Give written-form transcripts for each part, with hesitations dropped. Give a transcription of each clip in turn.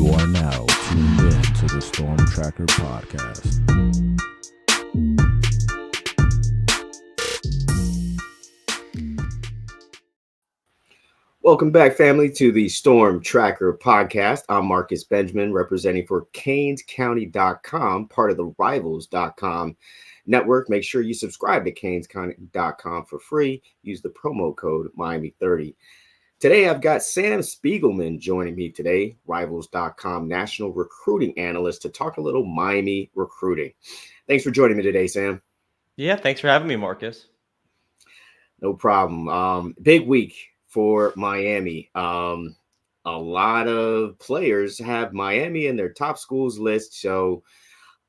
You are now tuned in to the Storm Tracker podcast. Welcome back, family, to the Storm Tracker podcast. I'm Marcus Benjamin, representing for CanesCounty.com, part of the Rivals.com network. Make sure you subscribe to CanesCounty.com for free. Use the promo code Miami30. Today, I've got Sam Spiegelman joining me today, Rivals.com National Recruiting Analyst, to talk a little Miami recruiting. Thanks for joining me today, Sam. Yeah, thanks for having me, Marcus. No problem. Big week for Miami. A lot of players have Miami in their top schools list. So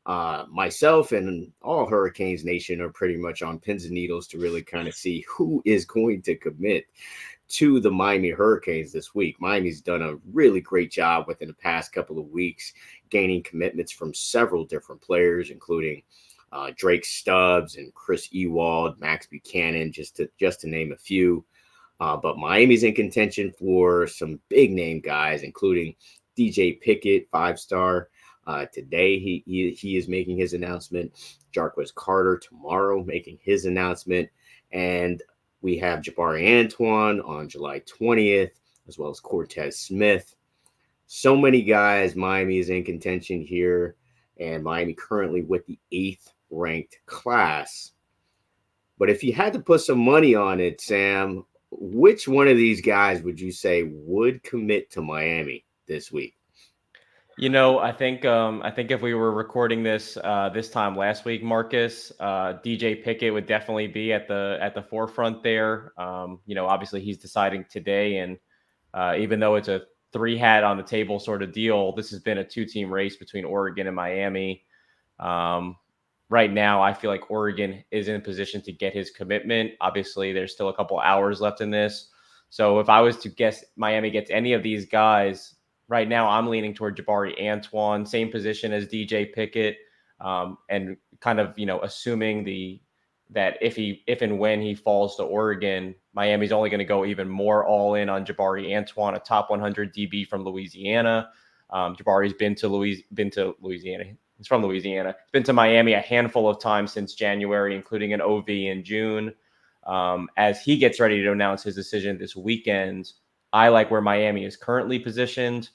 myself and all Hurricanes Nation are pretty much on pins and needles to really kind of see who is going to commit to the Miami Hurricanes this week. Miami's done a really great job within the past couple of weeks, gaining commitments from several different players, including Drake Stubbs and Chris Ewald, Max Buchanan, just to name a few. But Miami's in contention for some big name guys, including DJ Pickett, 5-star. Today, he is making his announcement. Jarquez Carter tomorrow making his announcement. And we have Jaboree Antione on July 20th, as well as Cortez Smith. So many guys. Miami is in contention here. And Miami currently with the 8th ranked class. But if you had to put some money on it, Sam, which one of these guys would you say would commit to Miami this week? You know, I think if we were recording this this time last week, Marcus, DJ Pickett would definitely be at the forefront there. Obviously he's deciding today, and even though it's a 3-hat on the table sort of deal, this has been a 2-team race between Oregon and Miami. Right now, I feel like Oregon is in position to get his commitment. Obviously, there's still a couple hours left in this. So if I was to guess Miami gets any of these guys, right now I'm leaning toward Jaboree Antione, same position as DJ Pickett, and kind of, assuming that if and when he falls to Oregon, Miami's only going to go even more all in on Jaboree Antione, a top 100 DB from Louisiana. Jaboree's been to Louisiana. He's from Louisiana. He's been to Miami a handful of times since January, including an OV in June. As he gets ready to announce his decision this weekend, I like where Miami is currently positioned,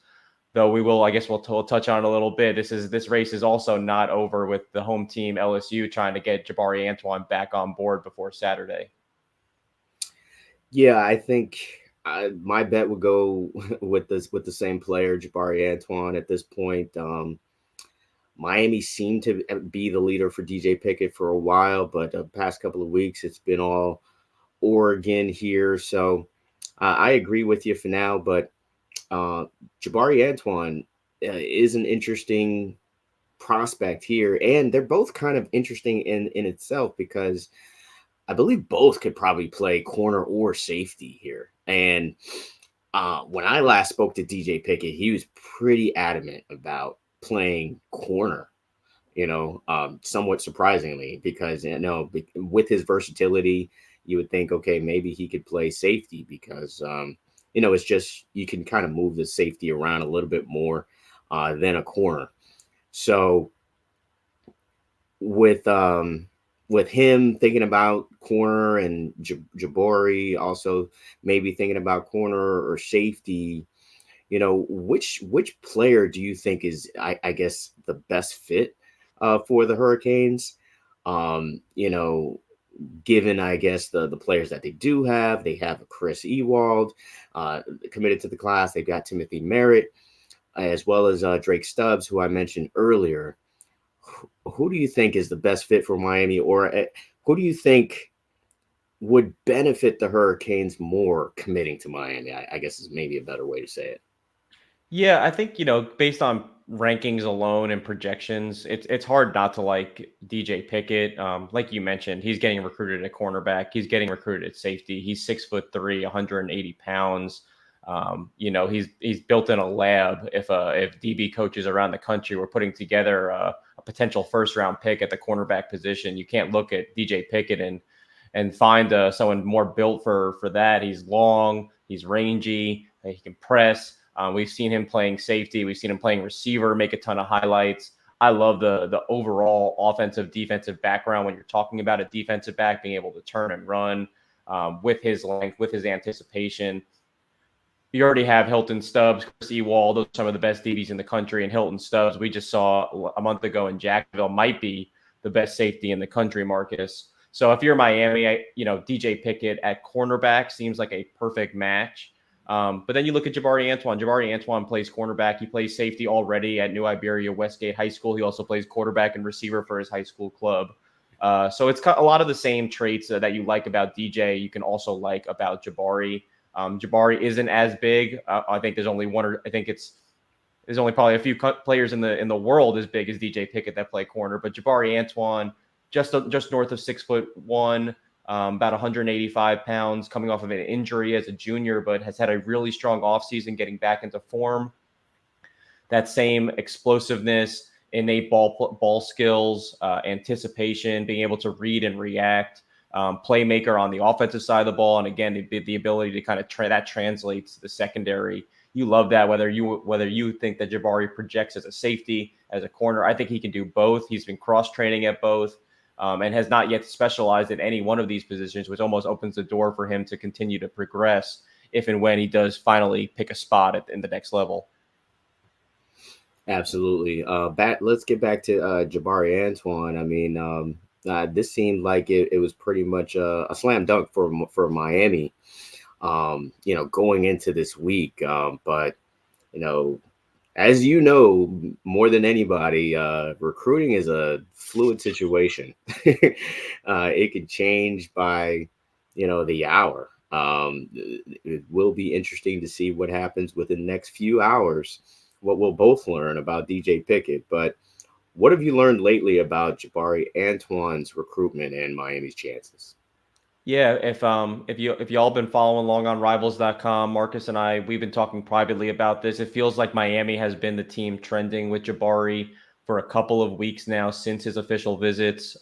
though we'll touch on it a little bit. This race is also not over with the home team LSU trying to get Jaboree Antione back on board before Saturday. Yeah, I think my bet would go with the same player, Jaboree Antione, at this point. Miami seemed to be the leader for DJ Pickett for a while, but the past couple of weeks, it's been all Oregon here. So I agree with you for now, but Jaboree Antione is an interesting prospect here. And they're both kind of interesting in itself, because I believe both could probably play corner or safety here. And when I last spoke to DJ Pickett, he was pretty adamant about playing corner, somewhat surprisingly, because with his versatility, you would think, okay, maybe he could play safety because it's just you can kind of move the safety around a little bit more than a corner. So with him thinking about corner and Jaboree also maybe thinking about corner or safety, which player do you think is, I guess, the best fit for the Hurricanes? Given, I guess, the players that they do have. They have Chris Ewald committed to the class. They've got Timothy Merritt, as well as Drake Stubbs, who I mentioned earlier. Who do you think is the best fit for Miami, or who do you think would benefit the Hurricanes more committing to Miami? I guess is maybe a better way to say it. Yeah, I think, based on rankings alone and projections, it's hard not to like DJ Pickett. Like you mentioned, he's getting recruited at cornerback. He's getting recruited at safety. He's 6'3", 180 pounds. He's built in a lab. If DB coaches around the country were putting together a potential first-round pick at the cornerback position, you can't look at DJ Pickett and find someone more built for that. He's long, he's rangy, he can press. We've seen him playing safety. We've seen him playing receiver, make a ton of highlights. I love the overall offensive defensive background when you're talking about a defensive back being able to turn and run with his length, with his anticipation. You already have Hilton Stubbs, Chris Ewald, those are some of the best DBs in the country. And Hilton Stubbs, we just saw a month ago in Jacksonville, might be the best safety in the country, Marcus. So if you're Miami, DJ Pickett at cornerback seems like a perfect match. But then you look at Jaboree Antione. Jaboree Antione plays cornerback. He plays safety already at New Iberia Westgate High School. He also plays quarterback and receiver for his high school club. So it's got a lot of the same traits that you like about DJ. You can also like about Jaboree. Jaboree isn't as big. I think there's only there's only probably a few players in the world as big as DJ Pickett that play corner. But Jaboree Antione, just north of 6'1", about 185 pounds, coming off of an injury as a junior, but has had a really strong offseason getting back into form. That same explosiveness, innate ball skills, anticipation, being able to read and react, playmaker on the offensive side of the ball. And again, the ability to kind of that translates to the secondary. You love that, whether you think that Jaboree projects as a safety, as a corner. I think he can do both. He's been cross-training at both. And has not yet specialized in any one of these positions, which almost opens the door for him to continue to progress if and when he does finally pick a spot in the next level. Absolutely. Let's get back to Jaboree Antione. I mean, this seemed like it was pretty much a slam dunk for Miami, going into this week. But as you know, more than anybody, recruiting is a fluid situation. It can change by, the hour. It will be interesting to see what happens within the next few hours, what we'll both learn about DJ Pickett. But what have you learned lately about Jaboree Antione's recruitment and Miami's chances? Yeah, if y'all been following along on Rivals.com, Marcus and we've been talking privately about this. It feels like Miami has been the team trending with Jaboree for a couple of weeks now since his official visits.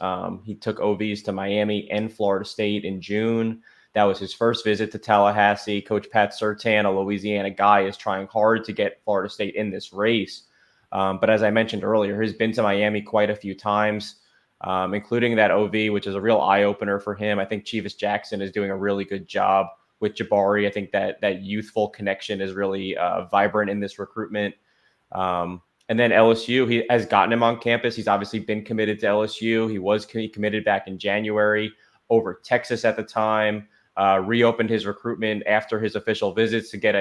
He took OVs to Miami and Florida State in June. That was his first visit to Tallahassee. Coach Pat Surtain, a Louisiana guy, is trying hard to get Florida State in this race. But as I mentioned earlier, he's been to Miami quite a few times. Including that OV, which is a real eye-opener for him. I think Chivas Jackson is doing a really good job with Jaboree. I think that youthful connection is really vibrant in this recruitment. And then LSU, he has gotten him on campus. He's obviously been committed to LSU. He was committed back in January over Texas at the time, reopened his recruitment after his official visits to get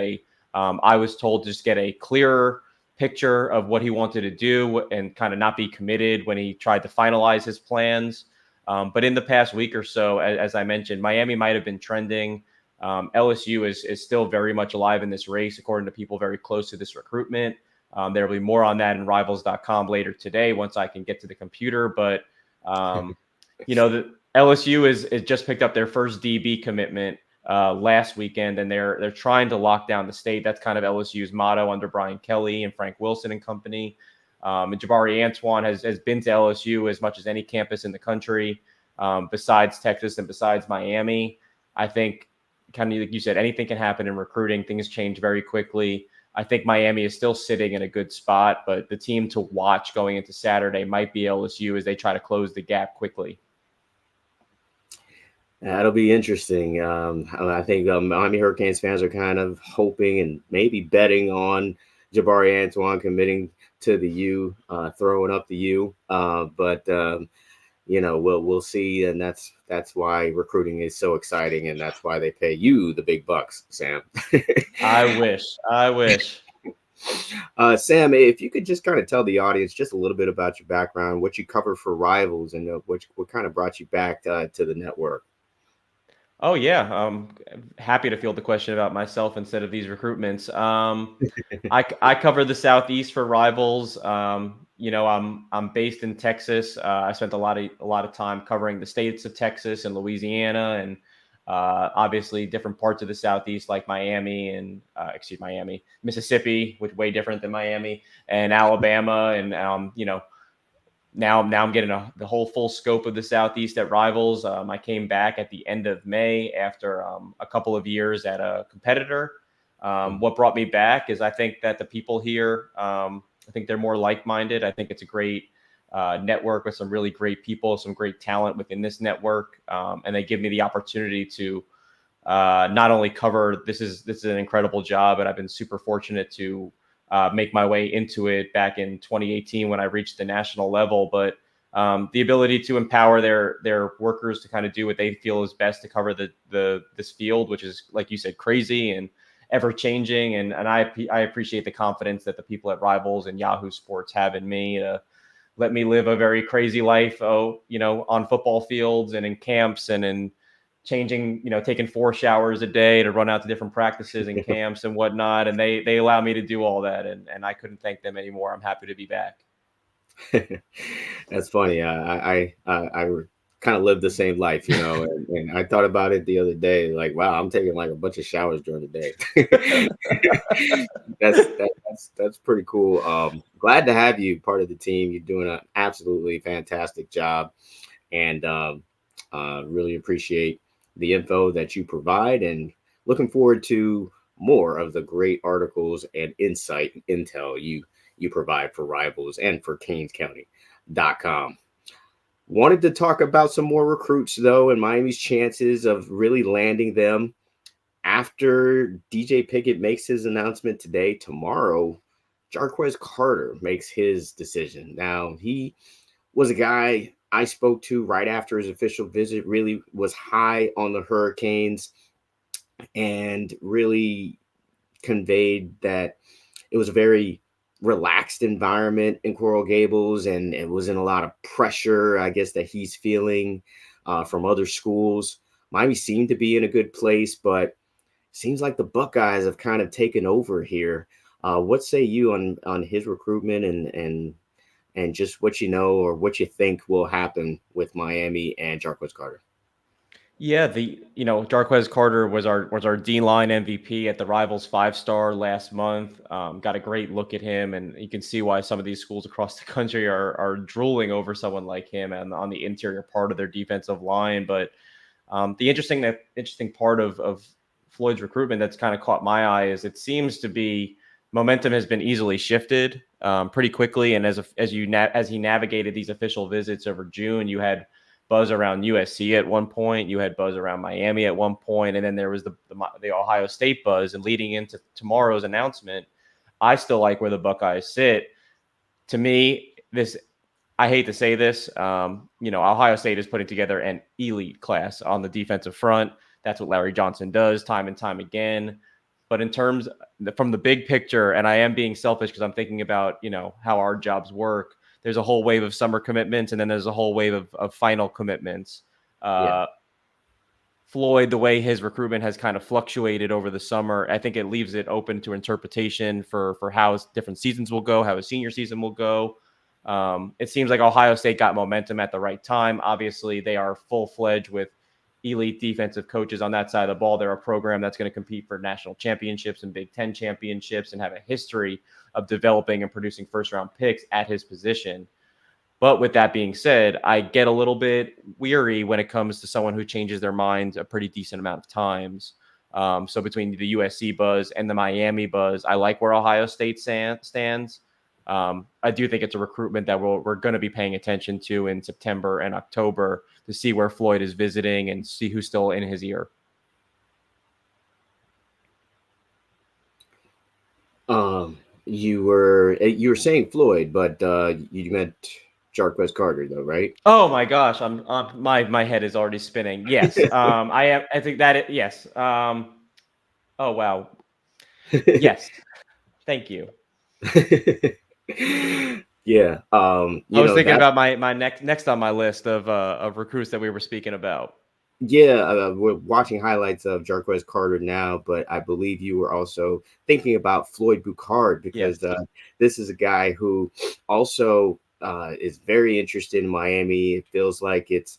I was told to just get a clearer picture of what he wanted to do and kind of not be committed when he tried to finalize his plans. But in the past week or so, as I mentioned, Miami might have been trending. LSU is still very much alive in this race, according to people very close to this recruitment. There will be more on that in Rivals.com later today once I can get to the computer. But, the LSU is just picked up their first DB commitment last weekend, and they're trying to lock down the state. That's kind of LSU's motto under Brian Kelly and Frank Wilson and company. And Jaboree Antione has been to LSU as much as any campus in the country, besides Texas and besides Miami. I think, kind of like you said, anything can happen in recruiting. Things change very quickly. I think Miami is still sitting in a good spot, but the team to watch going into Saturday might be LSU as they try to close the gap quickly. That'll be interesting. I think Miami Hurricanes fans are kind of hoping and maybe betting on Jaboree Antione committing to the U, throwing up the U. But we'll see, and that's why recruiting is so exciting, and that's why they pay you the big bucks, Sam. I wish. Sam, if you could just kind of tell the audience just a little bit about your background, what you cover for Rivals, and what kind of brought you back to the network. Oh, yeah. I'm happy to field the question about myself instead of these recruitments. I cover the Southeast for Rivals. I'm based in Texas. I spent a lot of time covering the states of Texas and Louisiana, and obviously different parts of the Southeast like Miami and Mississippi, which way different than Miami, and Alabama, and Now I'm getting the whole full scope of the Southeast at Rivals. I came back at the end of May after a couple of years at a competitor. What brought me back is I think that the people here, I think they're more like-minded. I think it's a great network with some really great people, some great talent within this network. And they give me the opportunity to not only cover, this is an incredible job, and I've been super fortunate to make my way into it back in 2018 when I reached the national level, but the ability to empower their workers to kind of do what they feel is best to cover this field, which is, like you said, crazy and ever changing. And I appreciate the confidence that the people at Rivals and Yahoo Sports have in me to let me live a very crazy life, on football fields and in camps and in changing, taking 4 showers a day to run out to different practices and camps and whatnot. And they allow me to do all that. And I couldn't thank them anymore. I'm happy to be back. That's funny. I kind of live the same life, and I thought about it the other day, like, wow, I'm taking like a bunch of showers during the day. That's pretty cool. Glad to have you part of the team. You're doing an absolutely fantastic job, and really appreciate the info that you provide, and looking forward to more of the great articles and insight and intel you provide for Rivals and for CanesCounty.com. Wanted to talk about some more recruits, though, and Miami's chances of really landing them after DJ Pickett makes his announcement today. Tomorrow, Jarquez Carter makes his decision. Now, he was a guy I spoke to right after his official visit, really was high on the Hurricanes, and really conveyed that it was a very relaxed environment in Coral Gables, and it wasn't a lot of pressure, I guess, that he's feeling from other schools. Miami seemed to be in a good place, but seems like the Buckeyes have kind of taken over here. What say you on his recruitment and just what you know or what you think will happen with Miami and Jarquez Carter? Yeah, Jarquez Carter was our D-line MVP at the Rivals 5-star last month. Got a great look at him, and you can see why some of these schools across the country are drooling over someone like him and on the interior part of their defensive line. But the interesting part of Floyd's recruitment that's kind of caught my eye is it seems to be momentum has been easily shifted pretty quickly, and as he navigated these official visits over June, you had buzz around USC at one point, you had buzz around Miami at one point, and then there was the Ohio State buzz. And leading into tomorrow's announcement, I still like where the Buckeyes sit. To me, I hate to say this, Ohio State is putting together an elite class on the defensive front. That's what Larry Johnson does time and time again. But in terms from the big picture, and I am being selfish because I'm thinking about, how our jobs work, there's a whole wave of summer commitments, and then there's a whole wave of final commitments. Floyd, the way his recruitment has kind of fluctuated over the summer, I think it leaves it open to interpretation for how different seasons will go, how his senior season will go. It seems like Ohio State got momentum at the right time. Obviously, they are full-fledged with elite defensive coaches on that side of the ball. They're a program that's going to compete for national championships and Big Ten championships and have a history of developing and producing first-round picks at his position. But with that being said, I get a little bit weary when it comes to someone who changes their mind a pretty decent amount of times. So between the USC buzz and the Miami buzz, I like where Ohio State stands. I do think it's a recruitment that we're going to be paying attention to in September and October to see where Floyd is visiting and see who's still in his ear. You were saying Floyd, but you meant Jarquez Carter, though, right? Oh my gosh, my head is already spinning. Yes, I am. I think that yes. Oh wow. Yes, thank you. Yeah. I was thinking about my next on my list of recruits that we were speaking about. Yeah, we're watching highlights of Jarquez Carter now, but I believe you were also thinking about Floyd Boucard because this is a guy who also is very interested in Miami. It feels like it's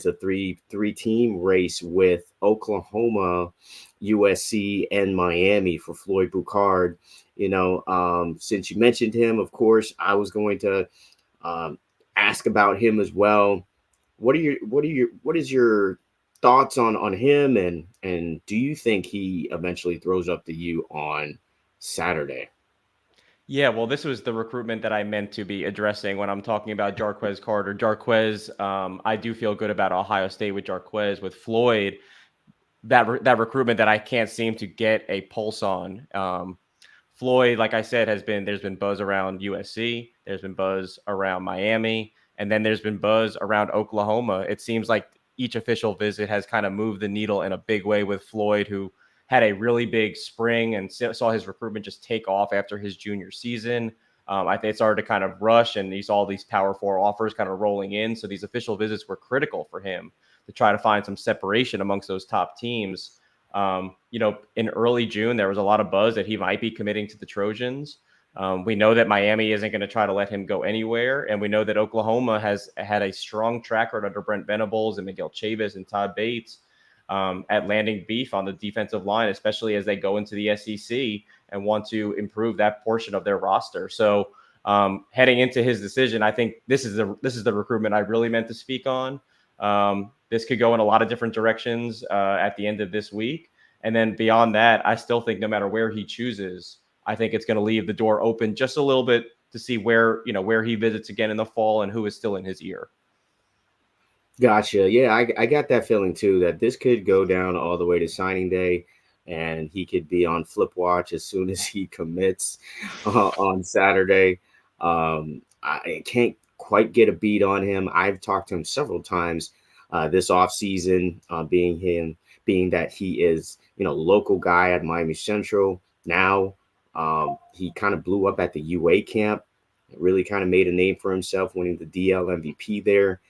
a three team race with Oklahoma, USC, and Miami for Floyd Boucard. Since you mentioned him, of course, I was going to ask about him as well. What is your thoughts on him, and do you think he eventually throws up the U on Saturday? Yeah, well, this was the recruitment that I meant to be addressing when I'm talking about Jarquez Carter. Jarquez, I do feel good about Ohio State with Jarquez. With Floyd, that recruitment that I can't seem to get a pulse on. Floyd, like I said, there's been buzz around USC, there's been buzz around Miami, and then there's been buzz around Oklahoma. It seems like each official visit has kind of moved the needle in a big way with Floyd, who had a really big spring and saw his recruitment just take off after his junior season. I think it started to kind of rush, and he saw all these Power Four offers kind of rolling in. So these official visits were critical for him to try to find some separation amongst those top teams. In early June, there was a lot of buzz that he might be committing to the Trojans. We know that Miami isn't going to try to let him go anywhere. And we know that Oklahoma has had a strong track record under Brent Venables and Miguel Chavis and Todd Bates at landing beef on the defensive line, especially as they go into the SEC and want to improve that portion of their roster. So heading into his decision, I think this is the recruitment I really meant to speak on. This could go in a lot of different directions at the end of this week. And then beyond that, I still think no matter where he chooses, I think it's going to leave the door open just a little bit to see where he visits again in the fall and who is still in his ear. Gotcha. Yeah, I got that feeling too, that this could go down all the way to signing day, and he could be on flip watch as soon as he commits on Saturday. I can't quite get a beat on him. I've talked to him several times this offseason, being that he is, local guy at Miami Central. Now he kind of blew up at the UA camp, really kind of made a name for himself, winning the DL MVP there.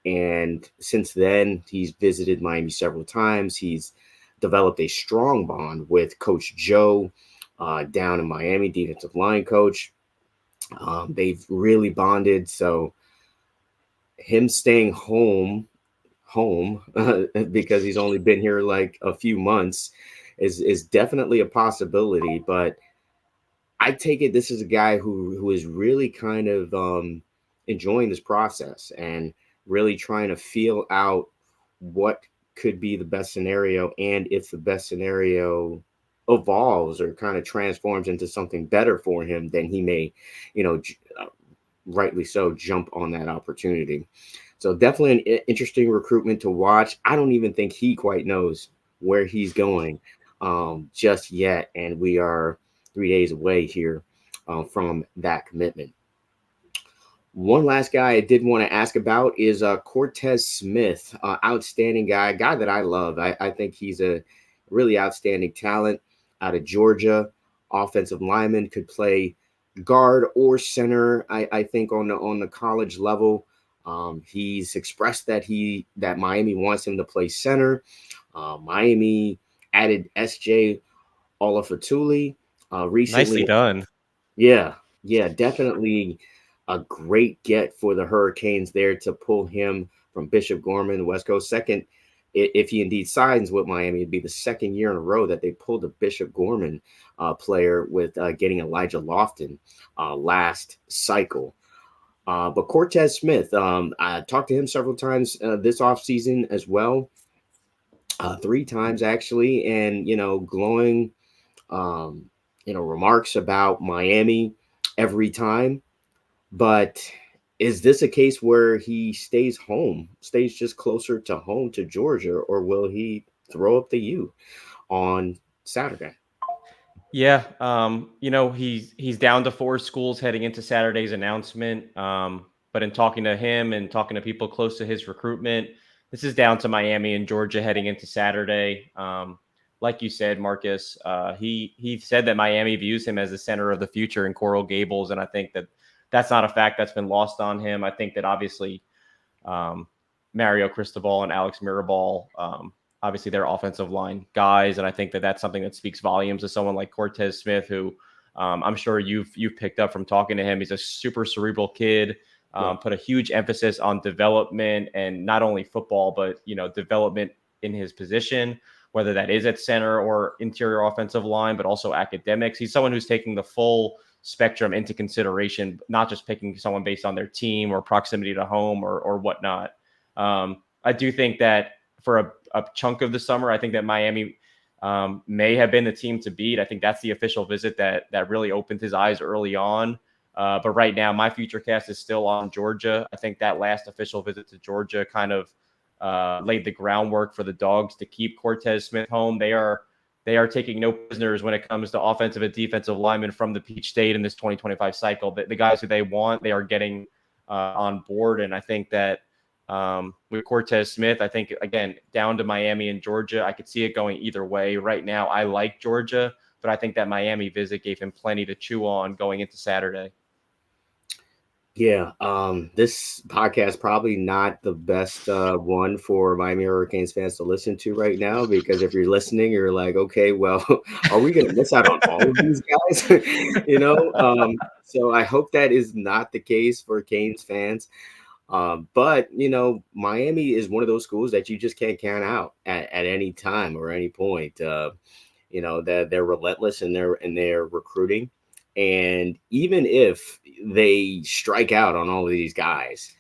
And since then, he's visited Miami several times. He's developed a strong bond with Coach Joe down in Miami, defensive line coach. They've really bonded. So him staying home because he's only been here like a few months is definitely a possibility. But I take it this is a guy who is really kind of enjoying this process and really trying to feel out what could be the best scenario, and if the best scenario evolves or kind of transforms into something better for him, then he may, rightly so, jump on that opportunity. So definitely an interesting recruitment to watch. I don't even think he quite knows where he's going just yet, and we are 3 days away here from that commitment. One last guy I did want to ask about is Cortez Smith, outstanding guy that I love. I think he's a really outstanding talent out of Georgia. Offensive lineman, could play guard or center, I think, on the college level. He's expressed that Miami wants him to play center. Miami added SJ Olafatuli recently. Nicely done. Yeah, definitely a great get for the Hurricanes there to pull him from Bishop Gorman, the West Coast. Second, if he indeed signs with Miami, it'd be the second year in a row that they pulled a Bishop Gorman player with getting Elijah Lofton last cycle. But Cortez Smith, I talked to him several times this offseason as well, 3 times actually, and, glowing, remarks about Miami every time. But is this a case where he stays just closer to home to Georgia, or will he throw up the U on Saturday? Yeah, he's down to 4 schools heading into Saturday's announcement. But in talking to him and talking to people close to his recruitment, this is down to Miami and Georgia heading into Saturday. Like you said, Marcus, he said that Miami views him as the center of the future in Coral Gables, and I think that's not a fact that's been lost on him. I think that obviously Mario Cristobal and Alex Mirabal, obviously they're offensive line guys, and I think that that's something that speaks volumes to someone like Cortez Smith, who I'm sure you've picked up from talking to him. He's a super cerebral kid, put a huge emphasis on development, and not only football, but development in his position, whether that is at center or interior offensive line, but also academics. He's someone who's taking the full spectrum into consideration, not just picking someone based on their team or proximity to home or whatnot. I do think that for a chunk of the summer, I think that Miami may have been the team to beat. I think that's the official visit that really opened his eyes early on. But right now, my future cast is still on Georgia. I think that last official visit to Georgia kind of laid the groundwork for the Dogs to keep Cortez Smith home. They are taking no prisoners when it comes to offensive and defensive linemen from the Peach State in this 2025 cycle. The guys who they want, they are getting on board. And I think that with Cortez Smith, I think, again, down to Miami and Georgia, I could see it going either way. Right now, I like Georgia, but I think that Miami visit gave him plenty to chew on going into Saturday. Yeah, this podcast probably not the best one for Miami Hurricanes fans to listen to right now, because if you're listening, you're like, okay, well, are we going to miss out on all of these guys? So I hope that is not the case for Canes fans. But Miami is one of those schools that you just can't count out at any time or any point. That they're relentless in their recruiting. And even if they strike out on all of these guys,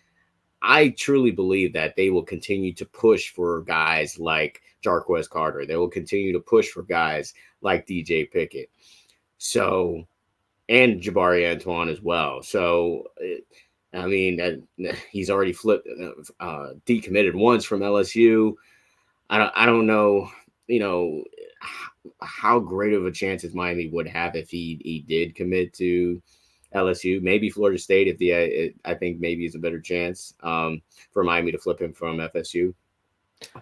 I truly believe that they will continue to push for guys like Jarquez Carter. They will continue to push for guys like DJ Pickett. So, and Jaboree Antione as well. So, I mean, he's already decommitted once from LSU. I don't know, how great of a chance as Miami would have if he did commit to LSU. Maybe Florida State, I think maybe is a better chance for Miami to flip him from FSU.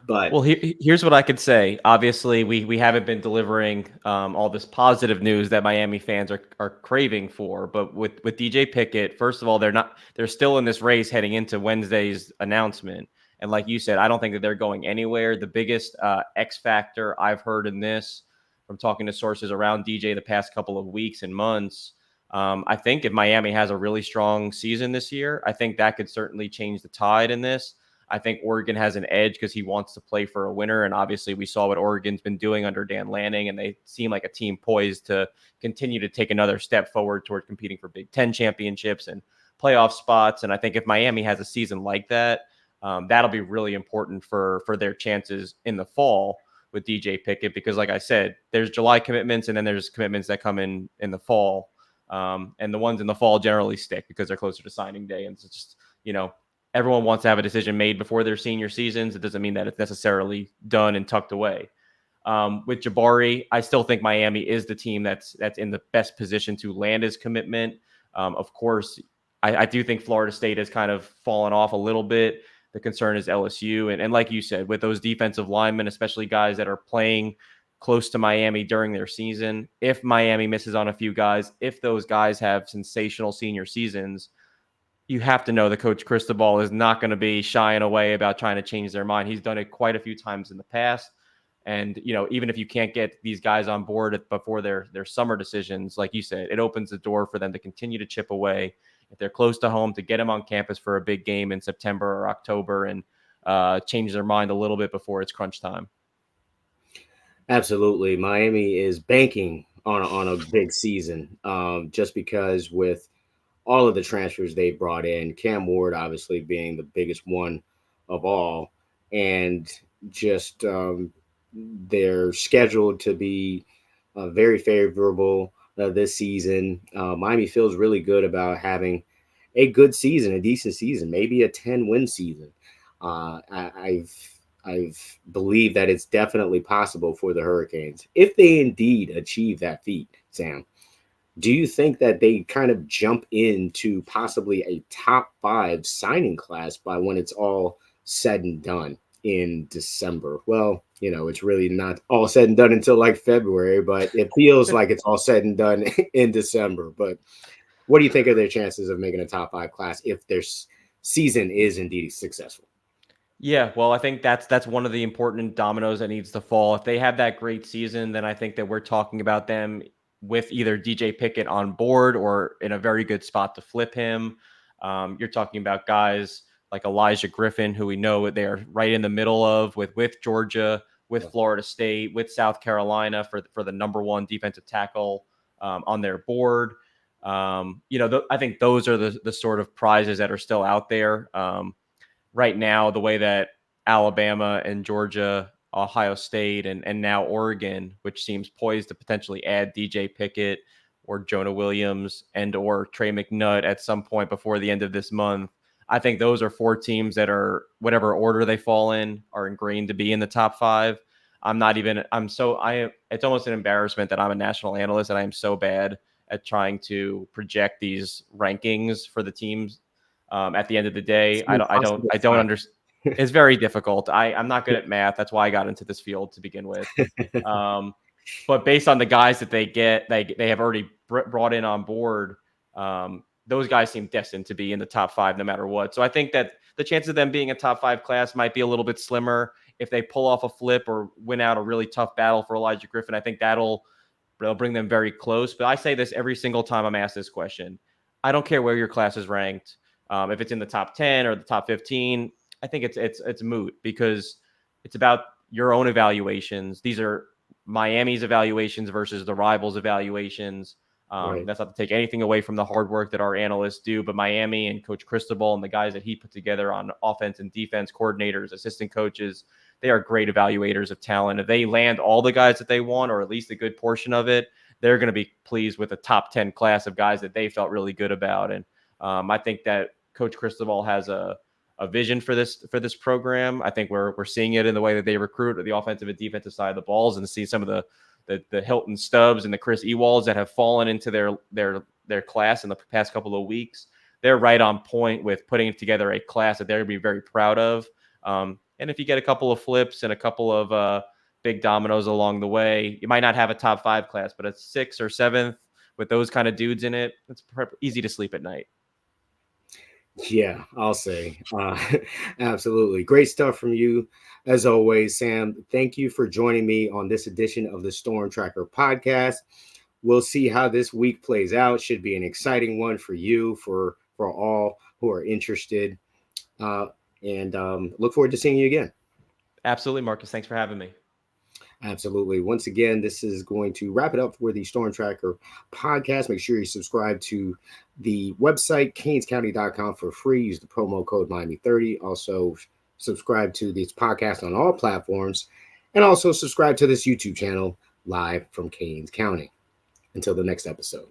But well, here's what I could say. Obviously, we haven't been delivering all this positive news that Miami fans are craving for. But with DJ Pickett, first of all, they're still in this race heading into Wednesday's announcement. And like you said, I don't think that they're going anywhere. The biggest X factor I've heard in this, from talking to sources around DJ the past couple of weeks and months, I think if Miami has a really strong season this year, I think that could certainly change the tide in this. I think Oregon has an edge because he wants to play for a winner. And obviously we saw what Oregon's been doing under Dan Lanning, and they seem like a team poised to continue to take another step forward toward competing for Big Ten championships and playoff spots. And I think if Miami has a season like that, that'll be really important for their chances in the fall with DJ Pickett, because like I said, there's July commitments and then there's commitments that come in the fall. And the ones in the fall generally stick because they're closer to signing day. And it's just, everyone wants to have a decision made before their senior seasons. It doesn't mean that it's necessarily done and tucked away. With Jaboree, I still think Miami is the team that's in the best position to land his commitment. Of course, I do think Florida State has kind of fallen off a little bit. The concern is LSU. And like you said, with those defensive linemen, especially guys that are playing close to Miami during their season, if Miami misses on a few guys, if those guys have sensational senior seasons, you have to know that Coach Cristobal is not going to be shying away about trying to change their mind. He's done it quite a few times in the past. And, even if you can't get these guys on board before their summer decisions, like you said, it opens the door for them to continue to chip away. If they're close to home, to get them on campus for a big game in September or October and change their mind a little bit before it's crunch time. Absolutely. Miami is banking on a big season just because with all of the transfers they brought in, Cam Ward obviously being the biggest one of all, and just they're scheduled to be very favorable this season. Miami feels really good about having a good season, a decent season, maybe a 10-win season. I've believed that it's definitely possible for the Hurricanes if they indeed achieve that feat, Sam. Do you think that they kind of jump into possibly a top 5 signing class by when it's all said and done in December? Well, it's really not all said and done until like February, but it feels like it's all said and done in December. But what do you think of their chances of making a top 5 class if their season is indeed successful? Yeah, well, I think that's one of the important dominoes that needs to fall. If they have that great season, then I think that we're talking about them with either DJ Pickett on board or in a very good spot to flip him. You're talking about guys like Elijah Griffin, who we know they are right in the middle of with Georgia, with Florida State, with South Carolina for the number 1 defensive tackle on their board. I think those are the sort of prizes that are still out there. Right now, the way that Alabama and Georgia, Ohio State, and now Oregon, which seems poised to potentially add DJ Pickett or Jonah Williams and or Trey McNutt at some point before the end of this month. I think those are 4 teams that are, whatever order they fall in, are ingrained to be in the top 5. It's almost an embarrassment that I'm a national analyst and I am so bad at trying to project these rankings for the teams. At the end of the day, I don't understand. It's very difficult. I'm not good at math. That's why I got into this field to begin with. But based on the guys that they get, they have already brought in on board. Those guys seem destined to be in the top 5 no matter what. So I think that the chances of them being a top 5 class might be a little bit slimmer. If they pull off a flip or win out a really tough battle for Elijah Griffin, I think they'll bring them very close. But I say this every single time I'm asked this question. I don't care where your class is ranked. If it's in the top 10 or the top 15, I think it's moot because it's about your own evaluations. These are Miami's evaluations versus the rivals' evaluations. Right. That's not to take anything away from the hard work that our analysts do, but Miami and Coach Cristobal and the guys that he put together on offense and defense coordinators, assistant coaches, they are great evaluators of talent. If they land all the guys that they want, or at least a good portion of it, they're going to be pleased with a top 10 class of guys that they felt really good about. And I think that Coach Cristobal has a vision for this program. I think we're seeing it in the way that they recruit the offensive and defensive side of the balls, and see some of the Hilton Stubbs and the Chris Ewalds that have fallen into their class in the past couple of weeks. They're right on point with putting together a class that they're going to be very proud of. And if you get a couple of flips and a couple of big dominoes along the way, you might not have a top 5 class, but a 6th or 7th with those kind of dudes in it, it's easy to sleep at night. Yeah, I'll say. Absolutely. Great stuff from you, as always, Sam. Thank you for joining me on this edition of the Storm Tracker podcast. We'll see how this week plays out. Should be an exciting one for you, for all who are interested. And look forward to seeing you again. Absolutely, Marcus. Thanks for having me. Absolutely. Once again, this is going to wrap it up for the Storm Tracker podcast. Make sure you subscribe to the website, canescounty.com, for free. Use the promo code Miami30. Also, subscribe to this podcast on all platforms. And also subscribe to this YouTube channel, live from Canes County. Until the next episode.